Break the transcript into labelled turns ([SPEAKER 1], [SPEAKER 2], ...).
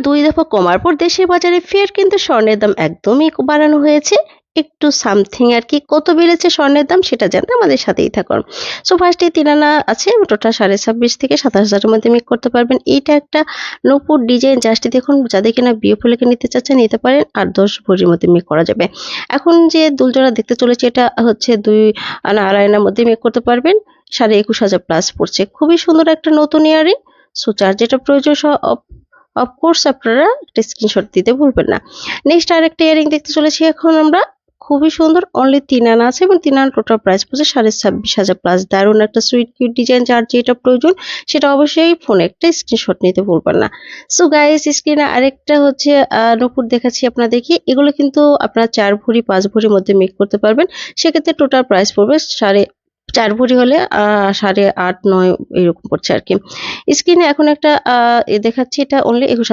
[SPEAKER 1] 2 দফা কমার পর দেশের বাজারে ফের কিন্তু স্বর্ণের দাম একদমই বাড়ানো হয়েছে। একটু সামথিং আরকি। কত বেড়েছে স্বর্ণের দাম সেটা জানতে আমাদের সাথেই থাকুন। সো ফার্স্ট এ 3 আনা আছে টোটাল 26.5 থেকে 27,000 এর মধ্যে মেক করতে পারবেন। এইটা একটা নূপুর ডিজাইন জাস্ট দেখুন যাদের কিনা বিয়ে উপলক্ষে নিতে চাচ্ছেন নিতে পারেন আর 10 ভরির মধ্যে মেক করা যাবে। এখন যে দুলজোড়া দেখতে চলেছে এটা হচ্ছে 2 আনা আড়াই আনার মধ্যে মেক করতে পারবেন। 21,500 প্লাস পড়ছে। খুবই সুন্দর একটা নতুন ইয়ারিং। সো যার যেটা প্রয়োজন অফকোর্স আপনারা একটা স্ক্রিনশট দিতে ভুলবেন না। নেক্সট আরেকটা ইয়ারিং দেখতে চলেছি এখন আমরা। খুবই সুন্দর অনলি 3 আনা আছে এবং 3 আনা টোটাল প্রাইস পড়ছে 26,500 প্লাস। দারুণ একটা সুইট কিউট ডিজাইন যার যেটা প্রয়োজন সেটা অবশ্যই ফোনে একটা স্ক্রিনশট নিতে ভুলবেন না। সো গাইস স্ক্রিনে আরেকটা হচ্ছে নূপুর দেখাচ্ছি আপনাদেরকে। এগুলো কিন্তু আপনারা 4 ভরি 5 ভরির মধ্যে মেক করতে পারবেন। সেক্ষেত্রে টোটাল প্রাইস পড়বে 4 ভরি হলে 8.5 9 এরকম পড়ছে আরকি। স্ক্রিনে এখন একটা দেখাচ্ছি এটা অনলি 21,000